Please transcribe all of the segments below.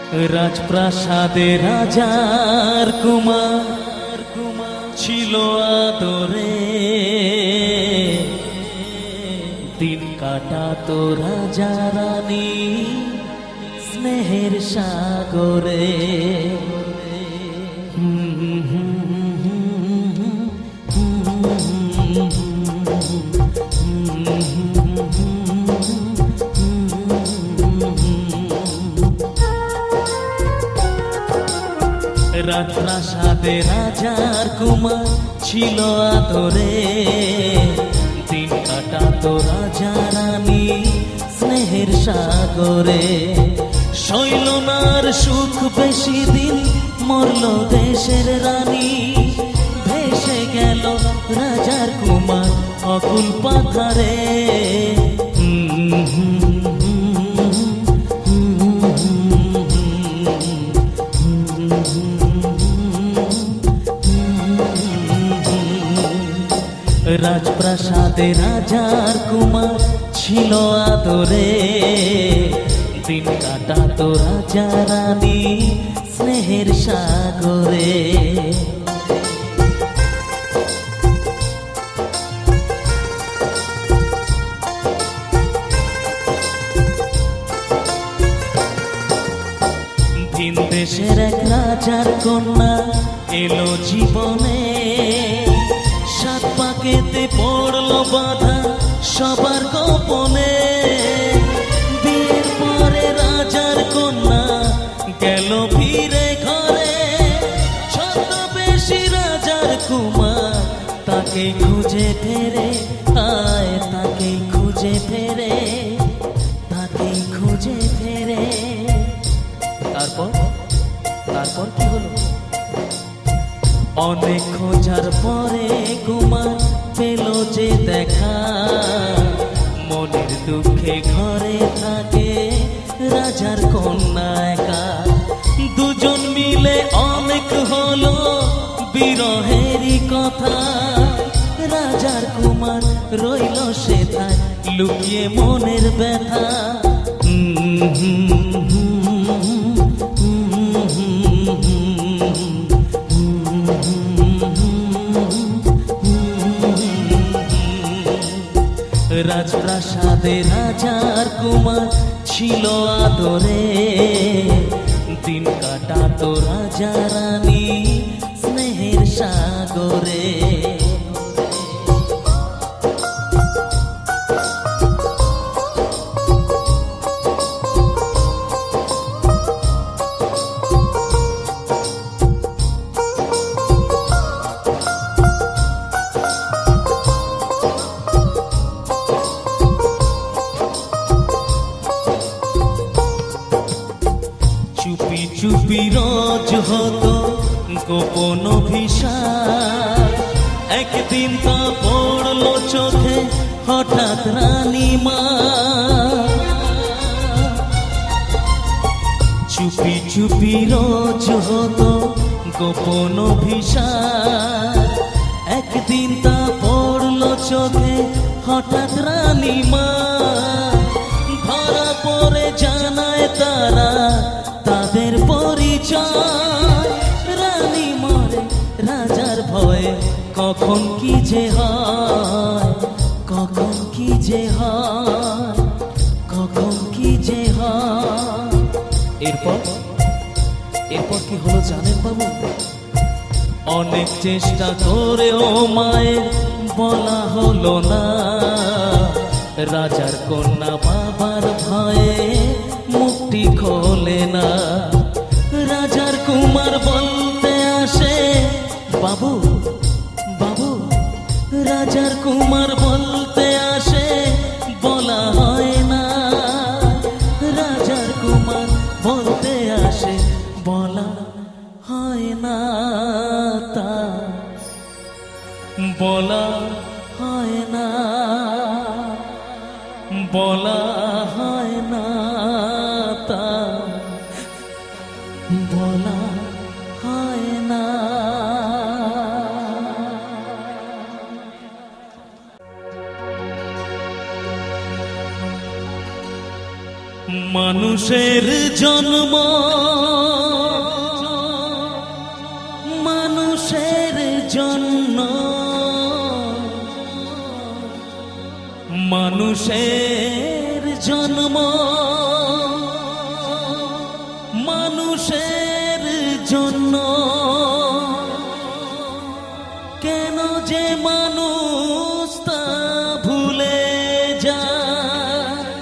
রাজপ্রাসাদে রাজার কুমার ছিল আদরে, দিন কাটাতো রাজা রানী স্নেহের সাগরে। রাজপ্রাসাদে রাজার কুমার ছিল আদরে, দিন কাটাতো রাজা রানী স্নেহের সাগরে। শৈলনার সুখ বেশি দিন, মরল দেশের রানী, ভেসে গেল রাজার কুমার অকুল পাথারে। রাজপ্রাসাদে রাজার কুমার ছিল আদরে, দিন কাটাতো রাজা রানী স্নেহের সাগরে। ভিন দেশের এক রাজার কন্যা এলো জীবনে, সাত পাকেতে পড়লো বাধা সবার গোপনে। বিয়ের পরে রাজার কন্যা গেল ফিরে ঘরে, ছদ্মবেশী রাজার কুমার তাকে খুঁজে ফেরে, আয় তাকে খুঁজে ফেরে, তাকে খুঁজে ফেরে। তারপর কি হলো? অনেক খোঁজার পরে কুমার পেল যে দেখা, মনের দুঃখে ঘরে থাকে রাজার কন্যা একা। দুজন মিলে অনেক হলো বিরহেরই কথা, রাজার কুমার রইল সেথায় লুকিয়ে মনের ব্যথা। রাজপ্রাসাদে রাজার কুমার ছিল আদরে, দিন কাটাতো রাজা রানী স্নেহের সাগরে। চুপি চুপি রোজ হতো গোপন অভিশাপ, একদিন তা পড়লো চোখে হঠাৎ রানীমা। চুপি চুপি রোজ হতো গোপন অভিশাপ, একদিন তা পড়লো চোখে হঠাৎ রানীমা। ধরা পড়ে জানায় তারা তাদের পরিচয়, রানী মরে রাজার ভয়ে কখন কি যে হয়, কখন কি যে হয়, কখন কি যে হয়। এরপর কি হলো জানেন বাবু? অনেক চেষ্টা করেও মায়ের বলা হলো না, রাজার কন্যা বাবার ভয়ে মুখটি খোলে না। রাজার কুমার বলতে আসে বাবু বাবু, রাজার কুমার বলতে আসে বলা হয় না, রাজার কুমার বলতে আসে বলা হয় না, তা বলা হয় না, বলা হয় না, তা বলা হয় না। মানুষের জন্ম মানুষের জন্ম মানুষের জন্য কেন যে মানুষ তা ভুলে যায়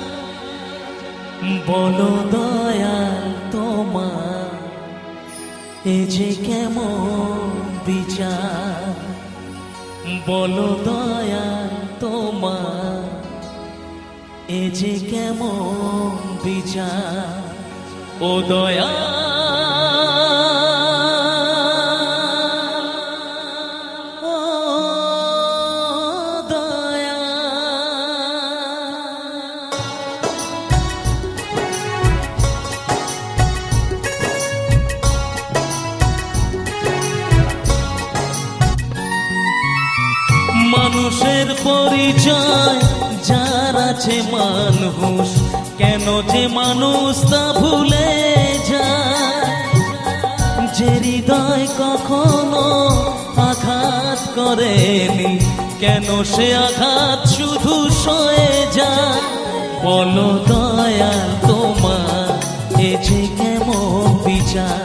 বলো দয়াল তোমার এ যে কেমন বিচার বলো দয়াল তোমার এ যে কেমন বিচার ও দয়া ও দয়া মানুষের পরিচয় যার আছে মানুষ কেন যে মানুষ তা ভুলে যায় যে হৃদয় কখনো আঘাত করেনি কেন সে আঘাত শুধু সয়ে যায় বলো দয়াল তোমার এ যে কেমন বিচার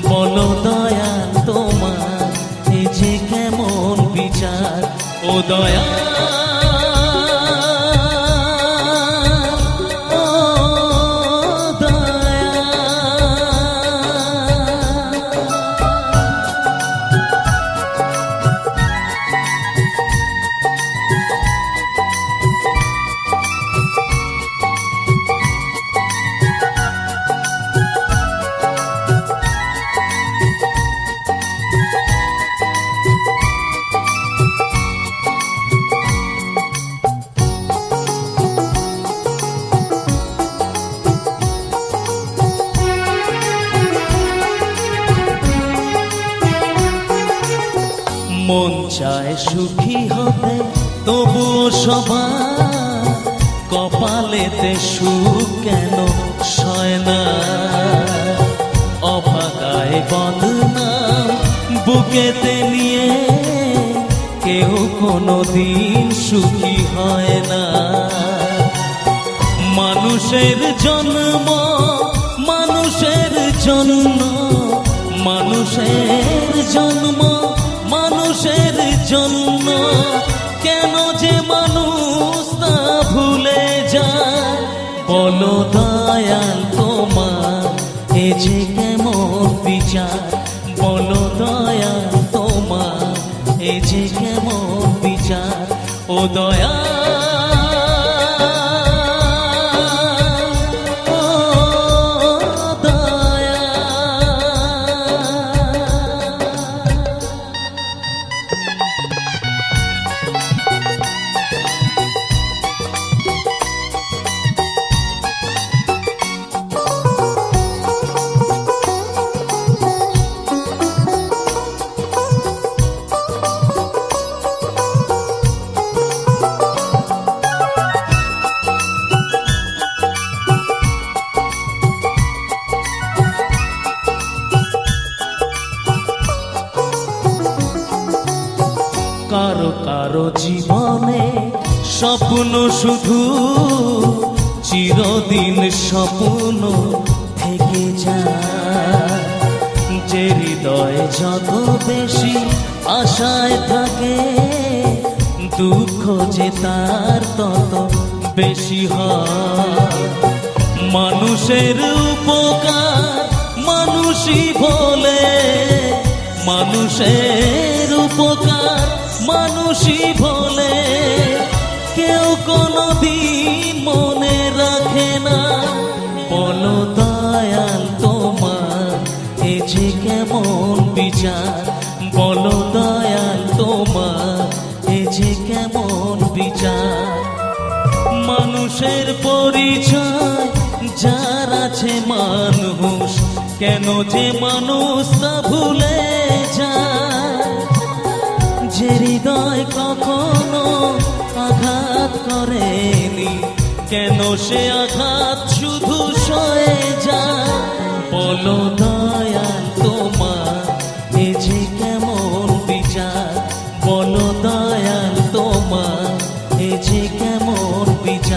বলো দয়াল তোমার এ যে কেমন বিচার ও দয়া মন চায় সুখী হতে তবুও সবার কপালেতে সুখ কেন সয় না অভাগায় বদনাম বুকেতে নিয়ে কেউ কোনো দিন সুখী হয় না মানুষের জন্ম মানুষের জন্য মানুষের জন্ম মানুষের জন্য কেন যে মানুষ তা ভুলে যায় বলো দয়াল তোমার এ যে কেমন বিচার বলো দয়াল তোমার এ যে কেমন বিচার ও দয়াল কারো কারো জীবনে স্বপ্ন শুধু চিরদিন স্বপ্ন থেকে যায় যে হৃদয়ে যত বেশি আশায় থাকে দুঃখ যে তার তত বেশি হয় মানুষের উপকার মানুষই বলে মানুষের উপকার মানুষই বলে কেউ কোনোদিন মনে রাখে না বলো দয়াল তোমার এ যে কেমন বিচার বলো দয়াল তোমার এ যে কেমন বিচার মানুষের পরিচয় যার আছে মানুষ কেন যে মানুষ তা ভুলে যায় যে হৃদয় কখনো আঘাত করেনি কেন সে আঘাত শুধু সয়ে যায় বলো দয়াল তোমার এ যে কেমন বিচার বলো দয়াল তোমার এ যে কেমন বিচার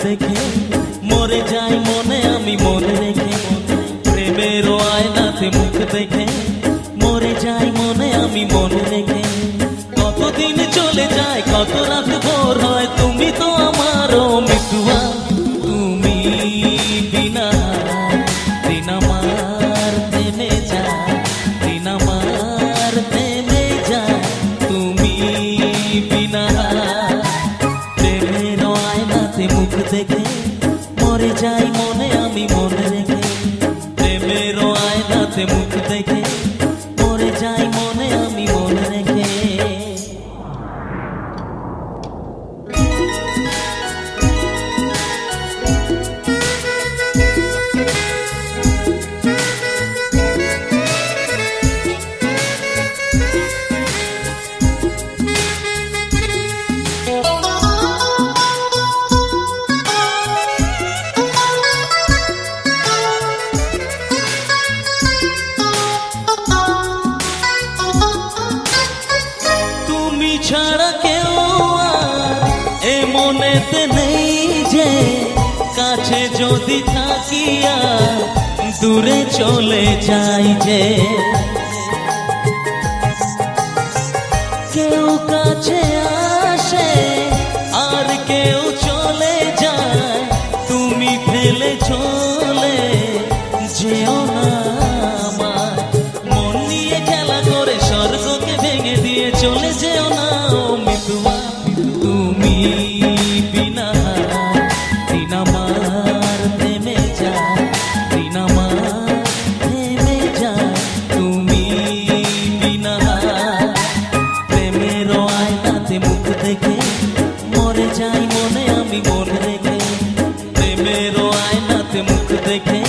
দেখে মরে যাই মনে আমি মনে রেখে প্রেমের আয়নাতে মুখ দেখে মরে যাই মনে আমি মনে রেখে কতদিন চলে যায় কত রাত ভোর হয় তুমি তো আমারও মিতুয়া তুমি বিনা দিন আমার থেমে যায় দিন আমার থেমে যায় তুমি বিনা প্রেমের আয়নাতে মুখ দেখে মরে যাই মনে আমি মনে রেখে প্রেমের আয়নাতে মুখ দেখে মরে যাই মনে আমি মনে রেখে ছাড়া কেউ আর এ মনেতে নেই যে কাছে যদি থাকি আর দূরে চলে যাই যে কেউ কাছে আসে আর কেউ চলে যায় তুমি ফেলে চলে যেও না আমার মন নিয়ে খেলা করে স্বর্গকে ভেঙে দিয়ে চলে যেও না মিতুয়া তুমি বিনা দিন আমার থেমে যায় দিন আমার থেমে যায় তুমি বিনা প্রেমের আয়নাতে মুখ দেখে মরে যাই মনে আমি মনে রেখে প্রেমের আয়নাতে মুখ দেখে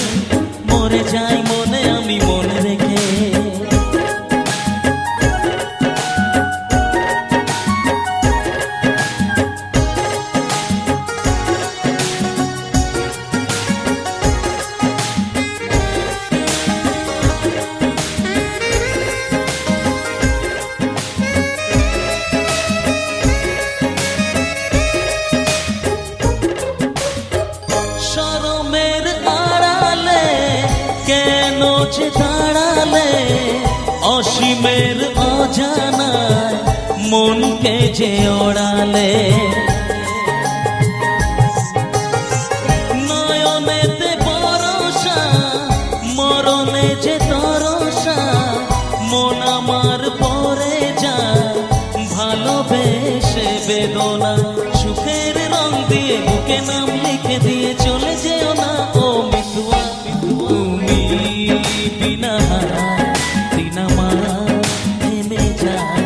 মরে যাই মনে আমি মনে রেখে কেন যে দাঁড়ালে অসীমের অজানায় মনকে যে ওড়ালে নয়নেতে ভরসা মরণে যে তরসা মন আমার পরে যায় ভালোবেসে বেদনা সুখের রং দিয়ে বুকে নাম লিখে দিয়ে চলে যেও না ও মিতুয়া তুমি বিনা দিন আমার থেমে যায়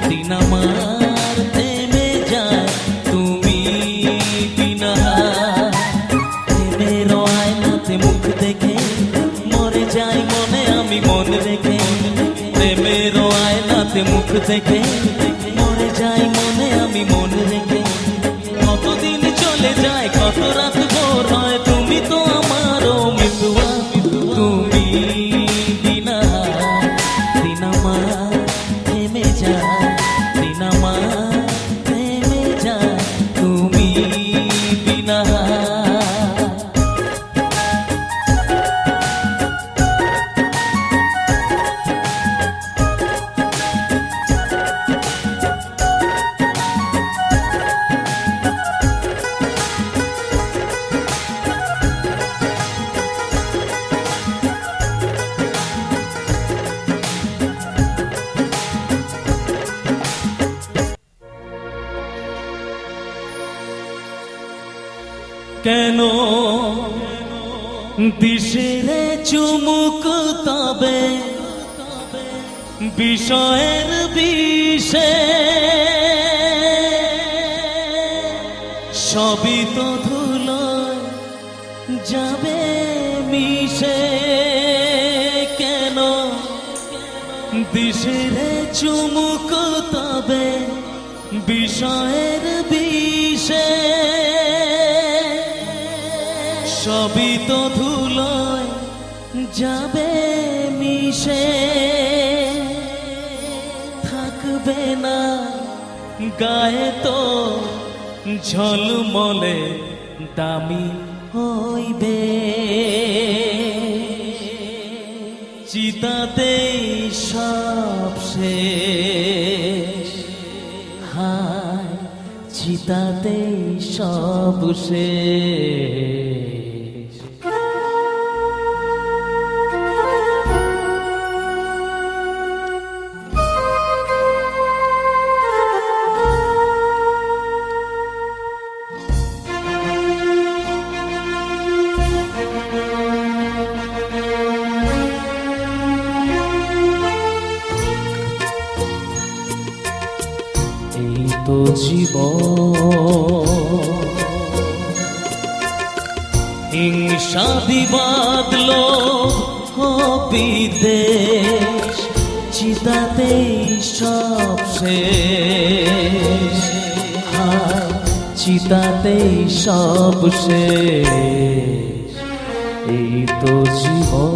দিন আমার থেমে যায় তুমি বিনা প্রেমের আয়নাতে মুখ দেখে মরে যাই মনে আমি মনে রেখে প্রেমের আয়নাতে মুখ দেখে মরে যাই মনে আমি মনে রেখে কতদিন চলে যায় কত রাত ভোর হয় তুমি তো আমারও মিতুয়া তুমি বিনা দিন আমার থেমে যায় দিন আমার থেমে যায় তুমি বিনা কেন দিশে চুমুক তবে বিষয়ের বিষে সবই তো ধুলোয় যাবে মিশে কেন দিশে চুমুক তবে বিষয়ের বিষে সবই তো ধুলোয় যাবে মিশে থাকবে না গায়ে তো ঝলমলে দামি হইবে। চিতাতেই সব শেষ, হায় চিতাতেই সব শেষ। এই তো জীবন, হিংসা বিবাদ লোভ বিদ্বেষ, চিতাতেই সব শেষ, হায় চিতাতেই সব শেষ। এই তো জীবন।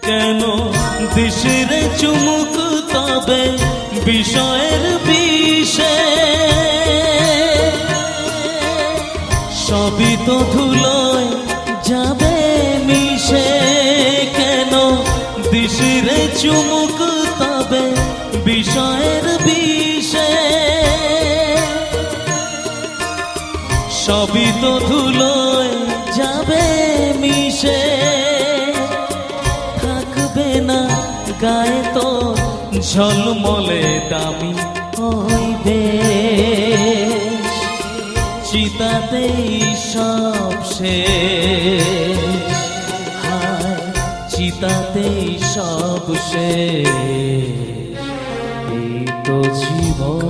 কেন দিশিরে চুমুক তবে বিষয়ের বিষে, সবই তো ধুলোয় যাবে মিশে। কেন দিশিরে চুমুক তবে বিষয়ের বিষে, সবই তো ধুলোয় যাবে মিশে। না গায়ে তো ঝলমলে দামি হইবে, চিতাতেই সব শেষ, হায় চিতাতেই সব শেষ। এই তো জীবন।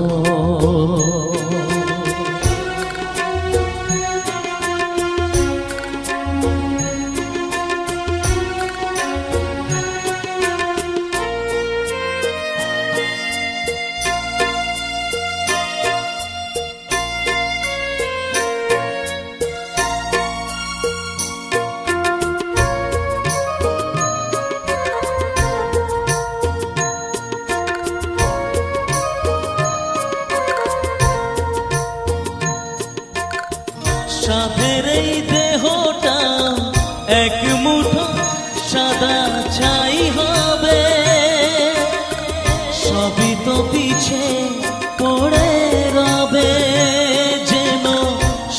সাধের এই দেহটা এক মুঠো সাদা ছাই হবে, সবই তো পিছে পড়ে রবে। যেন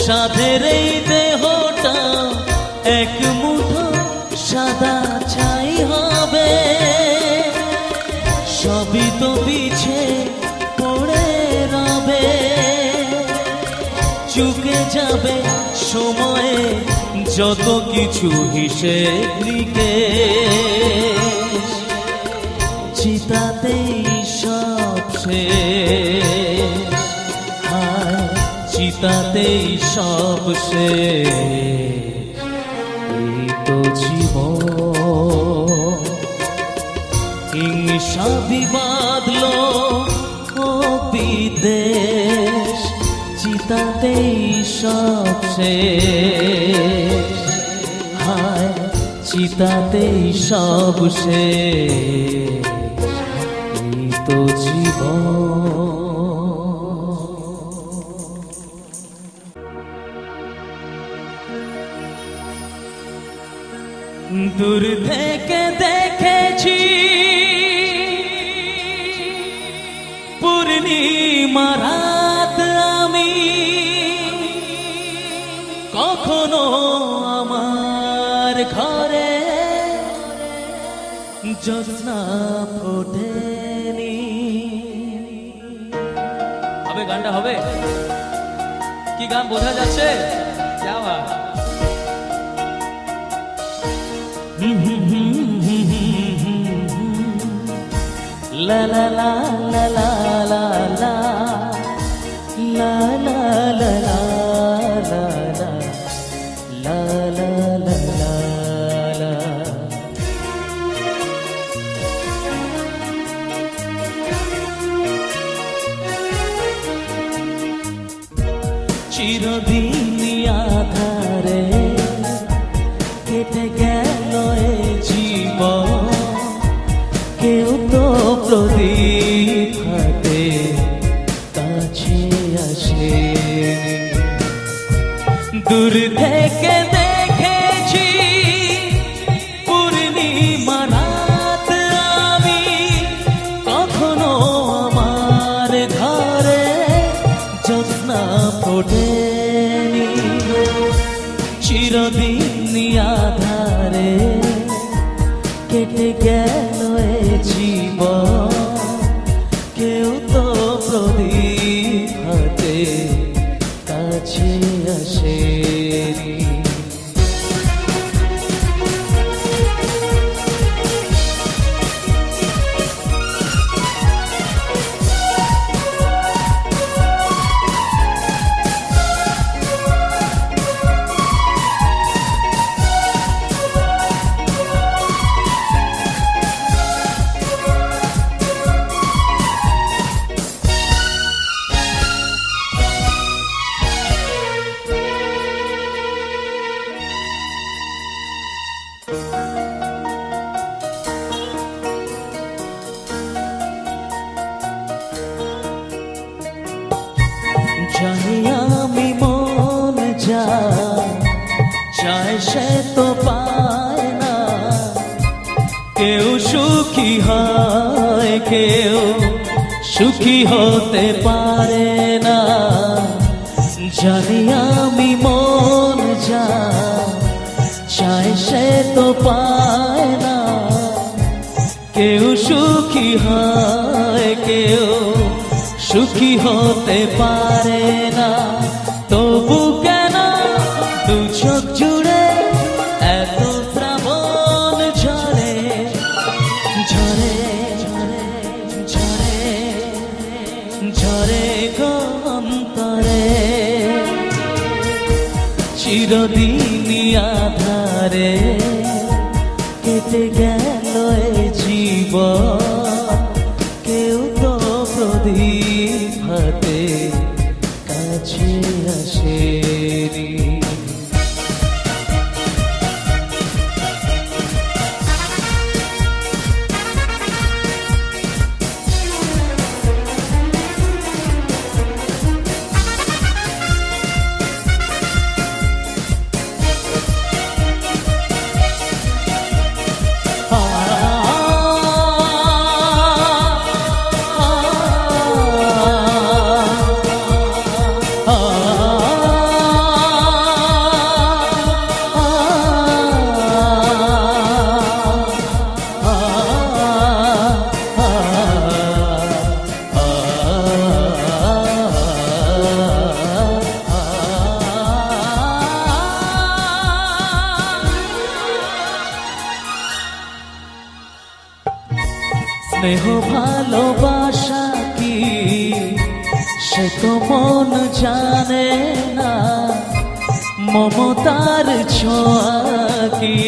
সাধের এই দেহটা এক মুঠো সাদা ছাই হবে, সবই তো পিছে পড়ে রবে। চুকে যাবে সময়ে যত কিছু হিসেব নিকেশ, চিতাতেই সব শেষ, হায় চিতাতেই সব শেষ। এই তো জীবন, হিংসা বিবাদ লোভ বিদ্বেষ, চিতাতেই সব শেষ, হায় চিতাতেই সব শেষ। এই তো জীবন। দূর থেকে দেখেছি পূর্ণিমা রাত আমি, কখনো আমার ঘরে জ্যোৎস্না ফোটেনি। হবে গানটা হবে কি গান বোঝা যাচ্ছে? क्या बात। লা লা লা লা লা লা লা লা লা লা লা লা লা লা লা লা লা লা। চিরদিনই আধারে কেটে গেল এ জীবন, কেউ তো প্রদীপ হাতে কাছে আসে। দূর থেকে দেখেছি পূর্ণিমা রাত আমি, কখনো আমার ঘরে জ্যোৎস্না ফোটেনি। চিরদিনই আধারে কেটে গেল এ জীবন, কেউ তো প্রদীপ হাতে কাছে আসেনি। জানি আমি মন যা চায় সে তো পায় না, কেউ সুখী হয় কেউ সুখী হতে পারে না। জানি আমি মন যা চায় সে তো পায় না, কেউ সুখী হয় কেউ সুখী হতে পারে না। তবু কেন দু চোখ জুড়ে এত শ্রাবণ ঝরে ঝরে ঝরে ঝরে ঝরে গো অন্তরে। চিরদিনই আধারে কেটে গেল এ জীবন, কেউ তো প্রদীপ হাতে কাছে আসেনি। স্নেহ ভালোবাসা কি সে তো মন জানে না, মমতার ছোঁয়া কি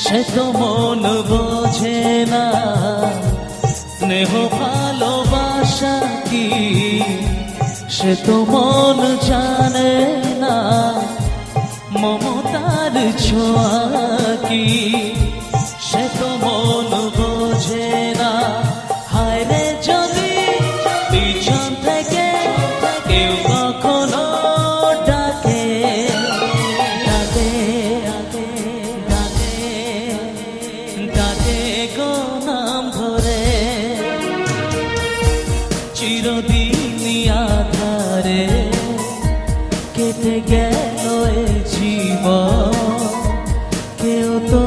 সে তো মন বোঝে না। স্নেহ ভালোবাসা কি সে তো মন জানে না, মমতার ছোঁয়া কি সে তো মন বোঝে না। হায় রে যদি পিছন থেকে কেউ কখনো ডাকে ডাকে ডাকে ডাকে গো নাম ধরে। চিরদিনই আধারে কেটে গেল এ জীবন, কেউ তো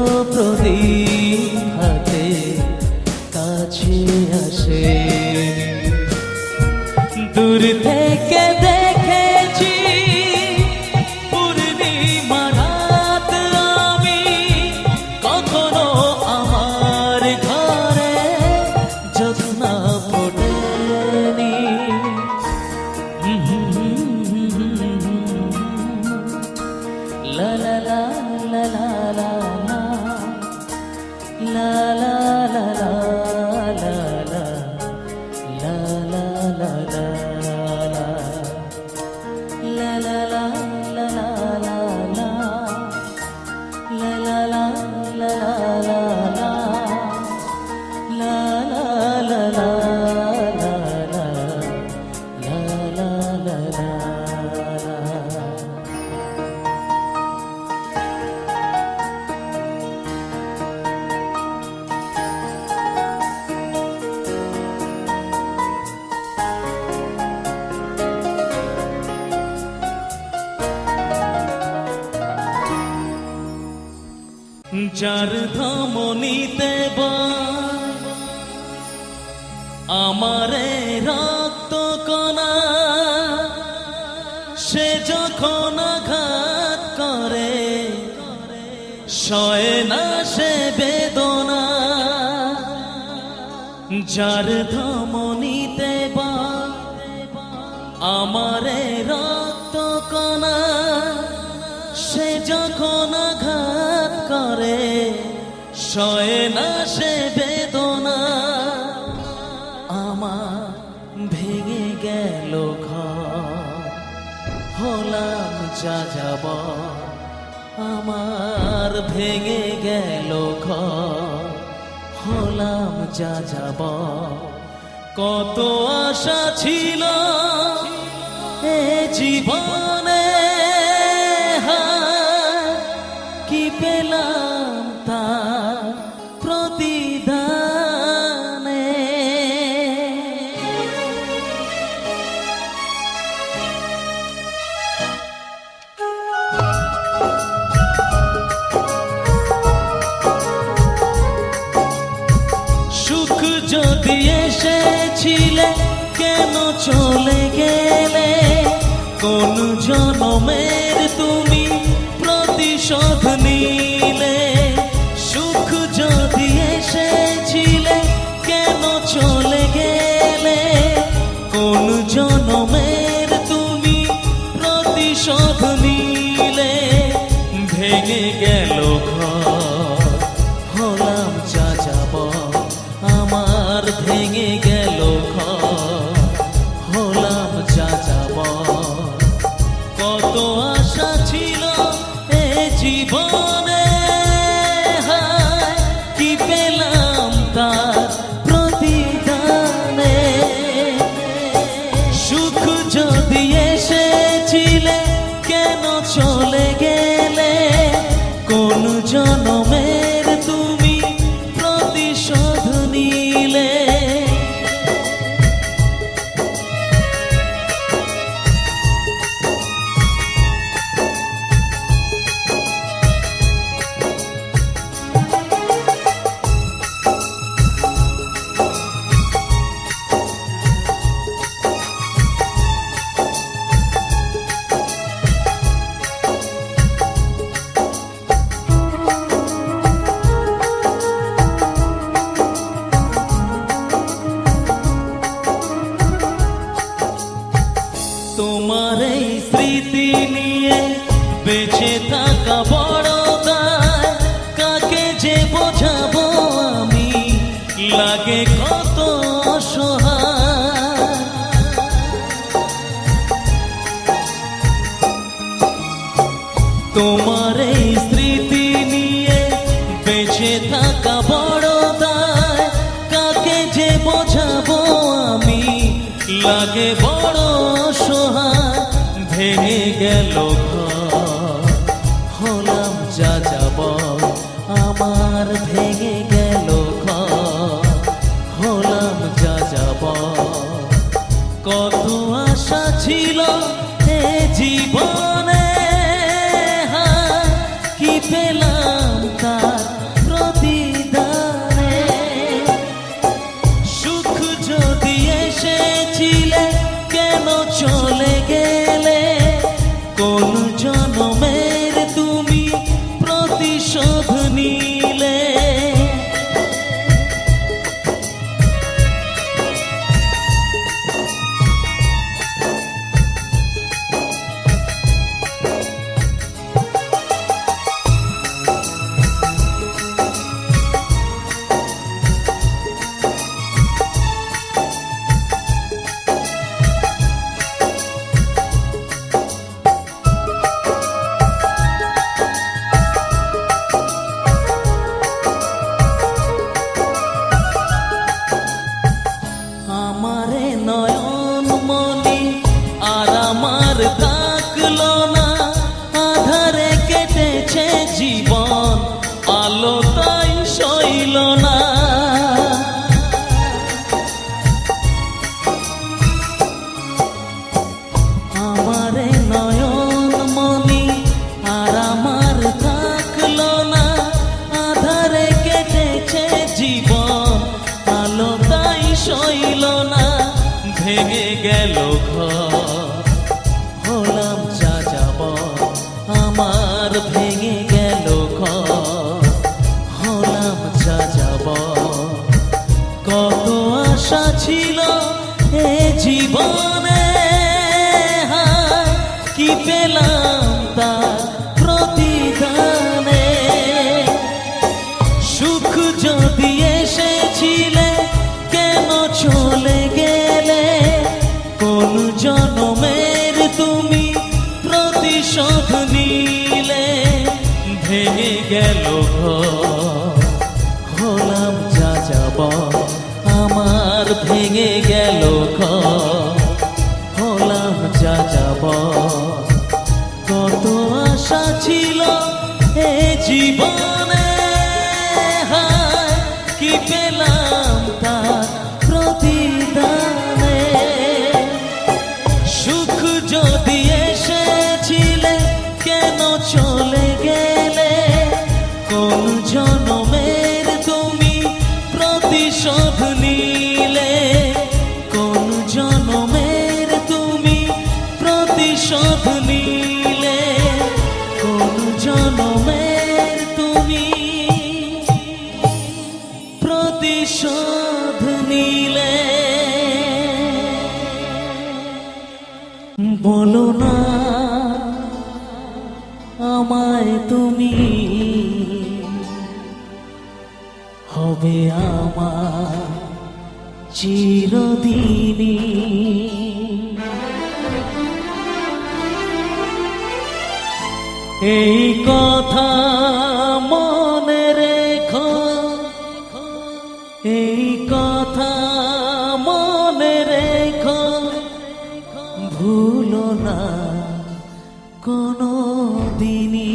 যার ধমনীতে বায় আমারে রক্ত কণা, সে যখন আঘাত করে সয় না সে বেদনা। যার ধমনীতে বায় আমারে রক্ত কণা, সে যখন আঘাত করে সয় না সে বেদনা। আমার ভেঙে গেল ঘর, হলাম যা যাব। আমার ভেঙে গেল ঘর, হলাম যা যাব। কত আশা ছিল এ জীবনে, কি পেলাম তার প্রতিদানে। সুখ যদি এসেছিলে কেন চলে গেলে, কোন জনমের তুমি প্রতিশোধ নিলে। সুখ যদি এসেছিলে কেন চলে গেলে, কোন জনমের তুমি প্রতিশোধ নিলে। ভেঙে গেল ঘর, হলাম যা যাব। আমার ভেঙে গেল ঘর, হলাম যা যাব। কত আশা ছিল এ জীবনে, কি পেলাম তার প্রতিদানে। সুখ যদি এসেছিলে কেন চলে গেলে, কোন জনমের তুমি প্রতিশোধ নিলে। তোমার এই স্মৃতি নিয়ে বেঁচে থাকা বড় দায়, কাকে যে বোঝাবো আমি, লাগে কত অসহায়। তোমার এই স্মৃতি নিয়ে বেঁচে থাকা বড় দায়, কাকে যে বোঝাবো আমি, লাগে বড় অসহায়। ভেঙে গেল ঘর, হলাম যা যাব। আমার ভেঙে গেল ঘর, হলাম যা যাব। কত আশা ছিল এ জীবনে, কি পেলাম তার প্রতিদানে। সুখ যদি এসেছিলে কেন চলে গেলে, কোন জনমের তুমি প্রতিশোধ নিলে। ঘর, হলাম যা যাব আমার ভেঙে গেল ঘর, হলাম যা যাব। কত আশা ছিল এ জীবনে, হায় কি পেলাম তার প্রতিদানে। সুখ যদি এসেছিলে কেন চলে গেলে, কোন জনমের তুমি প্রতিশোধ নিলে, কোন জনমের তুমি প্রতিশোধ নিলে, কোন জনমের তুমি প্রতিশোধ নিলে। বলো না আমায় তুমি, হবে আমার চিরদিনই। এই কথা মনে রেখো, এই কথা মনে রেখো, ভুলো না কোনো দিনই।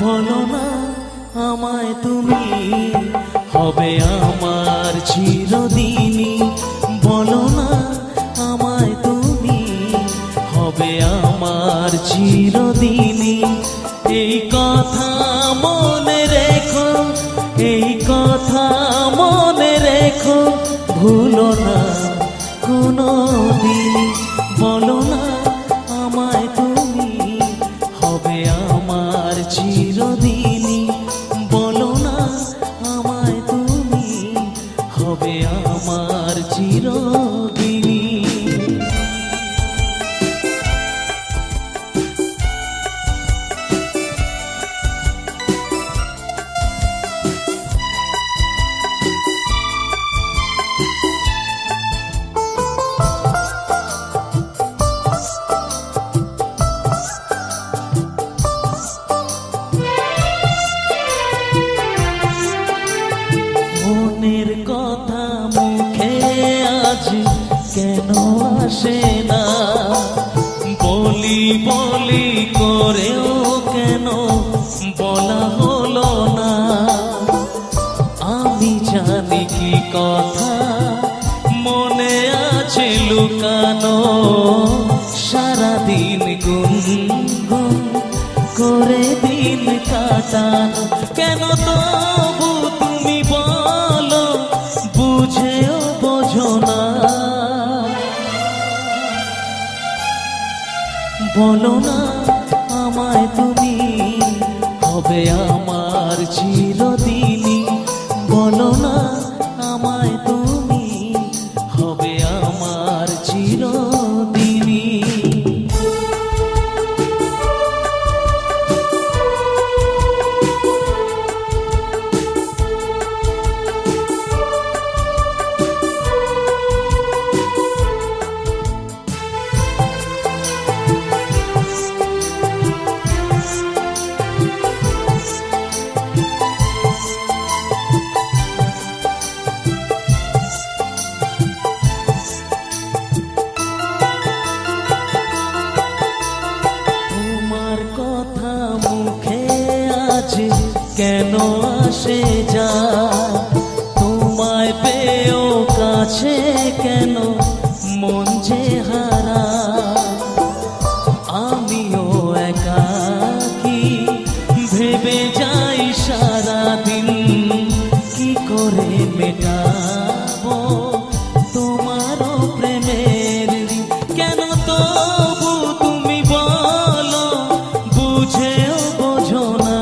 বলো না আমায় তুমি, হবে আমার চিরদিনই। বলো না আমায় তুমি, হবে আমার চিরদিনই। এই কথা মনে রেখো, এই কথা মনে রেখো, ভুলো না কোনো দিনই। বলো না আমায় তুমি, হবে আমার চিরদিনই। বলো না আমায় তুমি, হবে আমার চিরদিনই। মনের কথা মুখে আজ কেন আসে না, বলি বলি করেও কেন বলা হলো না। আমি জানি কি কথা মনে আছে লুকানো, সারাদিন গুনগুন করে দিন কাটানো। কেন তবু তুমি বলো, বুঝেও বোঝো না। বলো না আমায় তুমি, হবে আমার চিরদিনই। বলো না আমায় তুমি, হবে আমার চিরদিনই। কেন আসে যা, তোমায় পেয়েও কাছে কেন মন যে হারা। আমিও একাকী ভেবে যাই সারাদিন, কি করে মেটাবো তোমারও প্রেমের ঋণ। কেন তবু তুমি বলো, বুঝেও বোঝো না।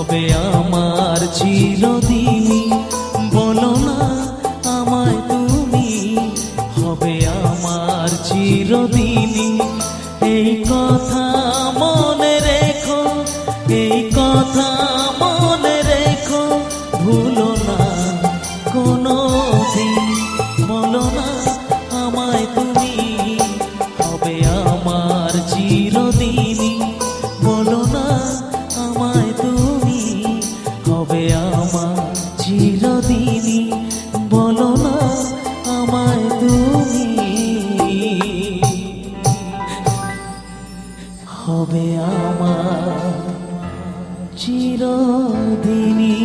হবে আমার চিরদিনই, বলো না আমায় তুমি, হবে আমার চিরদিনই। এই কথা মনে রেখো, এই কথা মনে রেখো, ভুলো না কোনো দিন, বলো না আমায় তুমি, হবে আমার চিরদিনই, বলো না আমায় তুমি, হবে আমার চিরদিনই, বলো না আমায় তুমি, হবে আমার চিরদিনই।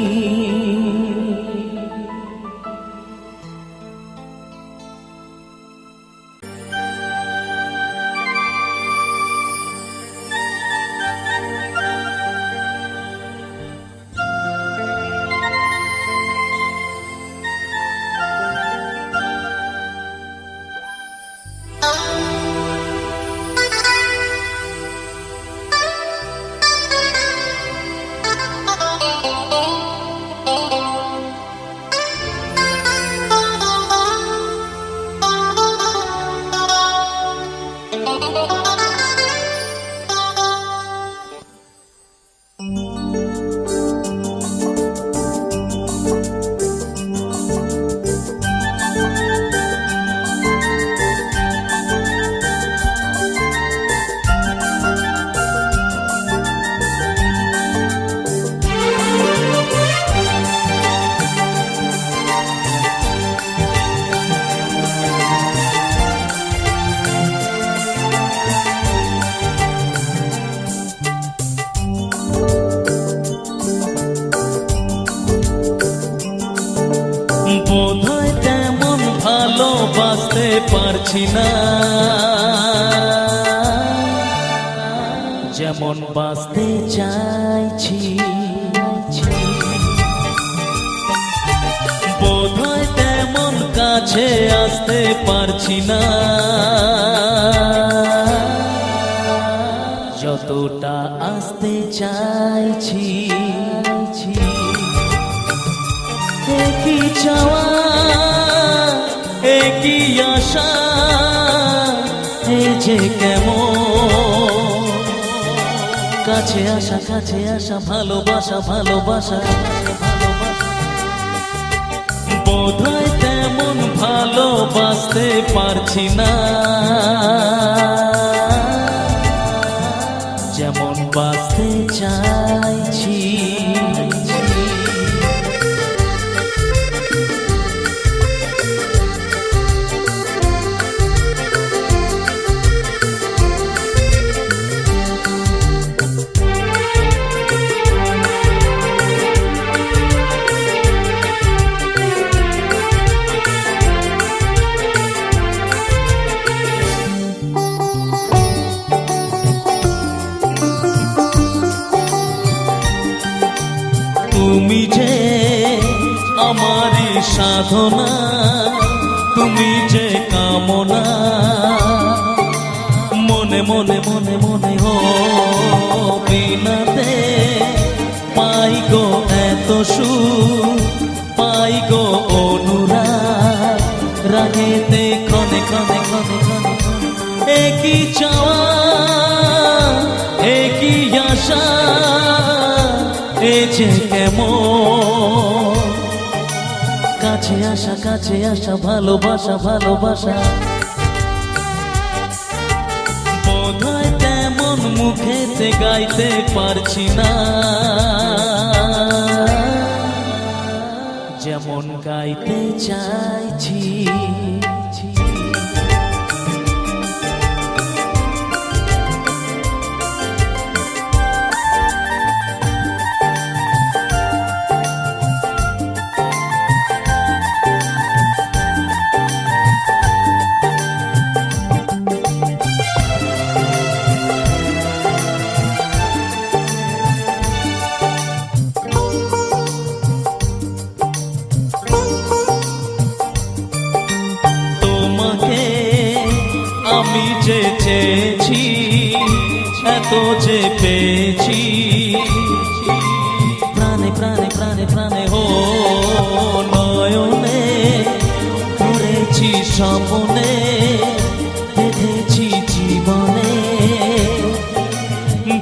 বোধহয় তেমন ভালোবাসতে পারছি না, যেমন বাসতে চাইছি। বোধহয় তেমন কাছে আসতে পারছি না, যতটা আসতে চাইছি। একই চাওয়া, একই আশা, এ যে কেমন কাছে আসা, কাছে আসা, ভালোবাসা, ভালোবাসা। বোধহয় তেমন ভালোবাসতে পারছি না, যেমন বাসতে চাইছি। তুমি যে আমারই সাধনা, তুমি যে কামনা, মনে মনে মনে মনে হো বিনাতে পাই গো এত সুখ, পাই গো অনুরাগ, রাগেতে ক্ষণে ক্ষণে ক্ষণে ক্ষণে। একই চাওয়া, একই আশা, এ যে কেমন কাছে আসা, কাছে আসা, ভালোবাসা, ভালোবাসা। বোধহয় তেমন মুখেতে গাইতে পারছি না, যেমন গাইতে চাইছি। আমি যে চেয়েছি এত যে পেয়েছি, স্বপ্নে বেঁধেছি জীবনে,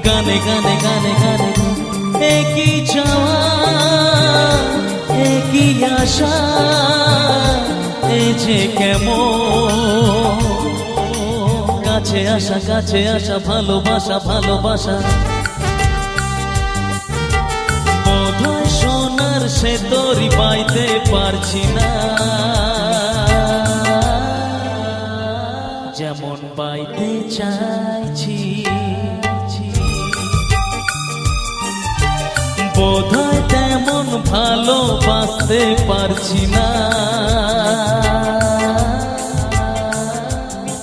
গানে গানে গানে গানে একই চাওয়া একই আশা, এ যে কেমন কাছে আসা ভালোবাসা ভালোবাসা। বোধহয় সোনার সে তরি পাইতে পারছি না, যেমন পাইতে চাইছি। বোধহয় তেমন ভালোবাসতে পারছি না,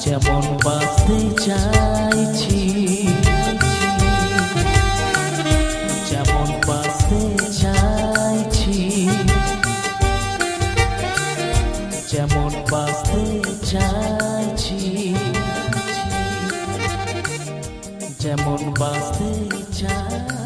যেমন বাঁচতে চাইছি, যেমন বাঁচতে চাইছি, যেমন বাঁচতে চাইছি, যেমন বাঁচতে চাই।